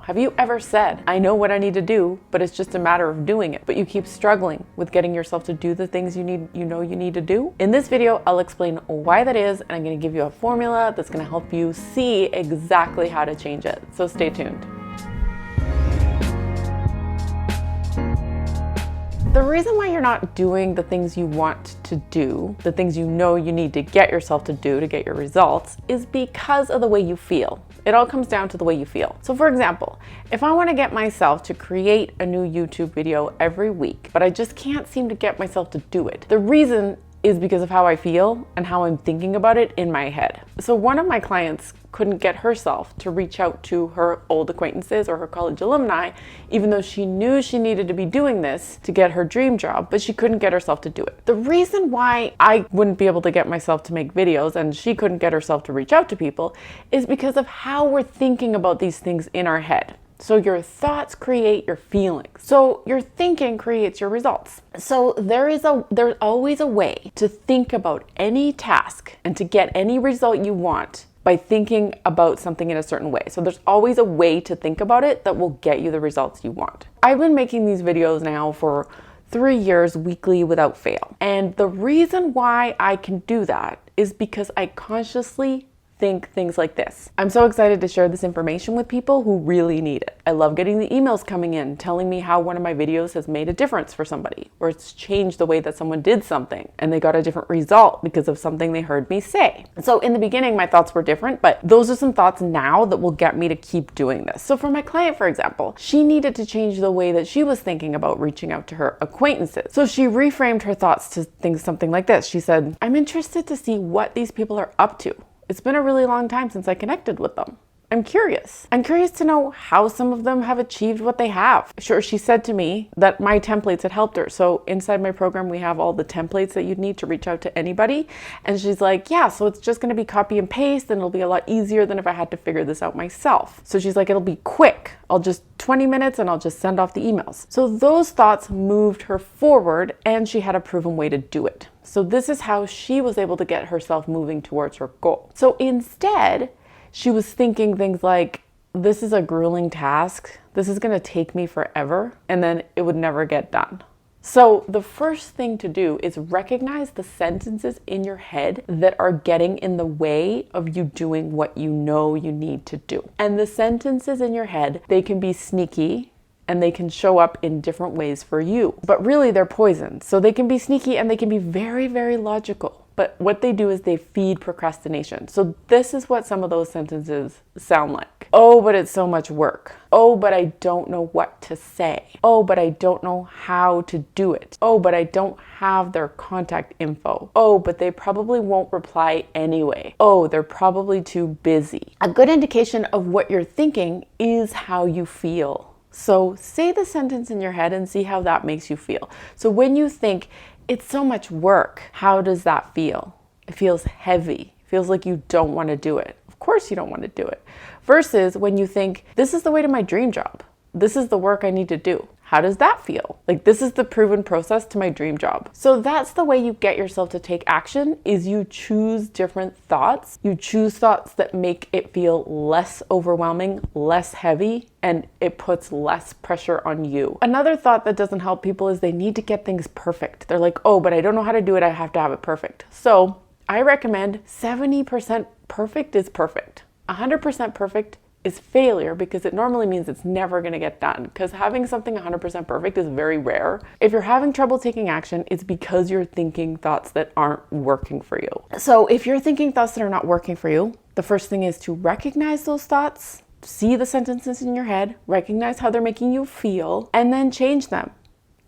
Have you ever said, I know what I need to do, but it's just a matter of doing it, but you keep struggling with getting yourself to do the things you need to do? In this video, I'll explain why that is, and I'm going to give you a formula that's going to help you see exactly how to change it. So stay tuned. The reason why you're not doing the things you want to do, the things you know you need to get yourself to do to get your results, is because of the way you feel. It all comes down to the way you feel. So for example, if I want to get myself to create a new YouTube video every week, but I just can't seem to get myself to do it, the reason is because of how I feel and how I'm thinking about it in my head. So one of my clients couldn't get herself to reach out to her old acquaintances or her college alumni, even though she knew she needed to be doing this to get her dream job, but she couldn't get herself to do it. The reason why I wouldn't be able to get myself to make videos and she couldn't get herself to reach out to people is because of how we're thinking about these things in our head. So your thoughts create your feelings. So your thinking creates your results. So there's always a way to think about any task and to get any result you want by thinking about something in a certain way. So there's always a way to think about it that will get you the results you want. I've been making these videos now for 3 years weekly without fail. And the reason why I can do that is because I consciously think things like this. I'm so excited to share this information with people who really need it. I love getting the emails coming in telling me how one of my videos has made a difference for somebody, or it's changed the way that someone did something and they got a different result because of something they heard me say. So in the beginning, my thoughts were different, but those are some thoughts now that will get me to keep doing this. So for my client, for example, she needed to change the way that she was thinking about reaching out to her acquaintances. So she reframed her thoughts to think something like this. She said, I'm interested to see what these people are up to. It's been a really long time since I connected with them. I'm curious. I'm curious to know how some of them have achieved what they have. Sure, she said to me that my templates had helped her. So inside my program, we have all the templates that you'd need to reach out to anybody. And she's like, yeah, so it's just going to be copy and paste and it'll be a lot easier than if I had to figure this out myself. So she's like, it'll be quick. I'll just 20 minutes and I'll just send off the emails. So those thoughts moved her forward and she had a proven way to do it. So this is how she was able to get herself moving towards her goal. So instead, she was thinking things like, this is a grueling task. This is going to take me forever. And then it would never get done. So the first thing to do is recognize the sentences in your head that are getting in the way of you doing what you know you need to do. And the sentences in your head, they can be sneaky and they can show up in different ways for you. But really they're poison. So they can be sneaky and they can be very, very logical. But what they do is they feed procrastination. So this is what some of those sentences sound like. Oh, but it's so much work. Oh, but I don't know what to say. Oh, but I don't know how to do it. Oh, but I don't have their contact info. Oh, but they probably won't reply anyway. Oh, they're probably too busy. A good indication of what you're thinking is how you feel. So say the sentence in your head and see how that makes you feel. So when you think, it's so much work, how does that feel? It feels heavy. It feels like you don't want to do it. Of course you don't want to do it. Versus when you think, this is the way to my dream job. This is the work I need to do. How does that feel? Like, this is the proven process to my dream job. So that's the way you get yourself to take action, is you choose different thoughts. You choose thoughts that make it feel less overwhelming, less heavy, and it puts less pressure on you. Another thought that doesn't help people is they need to get things perfect. They're like, oh, but I don't know how to do it. I have to have it perfect. So I recommend 70% perfect is perfect. 100% perfect is failure, because it normally means it's never going to get done, because having something 100% perfect is very rare. If you're having trouble taking action, it's because you're thinking thoughts that aren't working for you. So if you're thinking thoughts that are not working for you, the first thing is to recognize those thoughts, see the sentences in your head, recognize how they're making you feel, and then change them.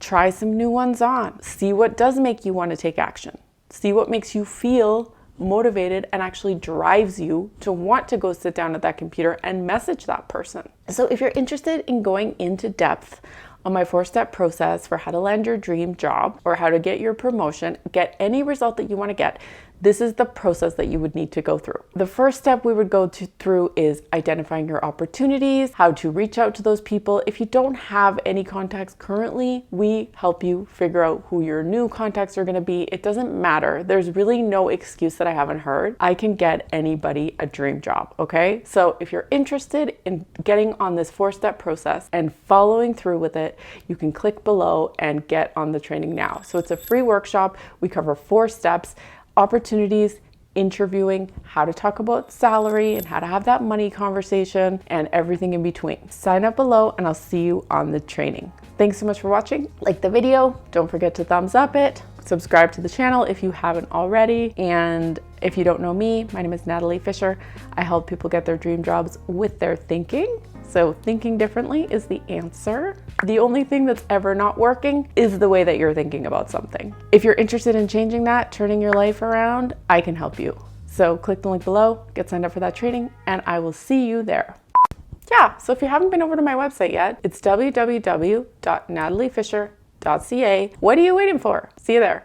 Try some new ones on. See what does make you want to take action. See what makes you feel motivated and actually drives you to want to go sit down at that computer and message that person. So if you're interested in going into depth on my 4-step process for how to land your dream job or how to get your promotion, get any result that you want to get, This is the process that you would need to go through. The first step we would go through is identifying your opportunities, how to reach out to those people. If you don't have any contacts currently, we help you figure out who your new contacts are going to be. It doesn't matter. There's really no excuse that I haven't heard. I can get anybody a dream job, okay? So if you're interested in getting on this 4-step process and following through with it, you can click below and get on the training now. So it's a free workshop. We cover 4 steps: opportunities, interviewing, how to talk about salary and how to have that money conversation, and everything in between. Sign up below and I'll see you on the training. Thanks so much for watching. Like the video, don't forget to thumbs up it, subscribe to the channel if you haven't already. And if you don't know me, my name is Natalie Fisher. I help people get their dream jobs with their thinking. So thinking differently is the answer. The only thing that's ever not working is the way that you're thinking about something. If you're interested in changing that, turning your life around, I can help you. So click the link below, get signed up for that training, and I will see you there. Yeah, so if you haven't been over to my website yet, it's www.nataliefisher.ca. What are you waiting for? See you there.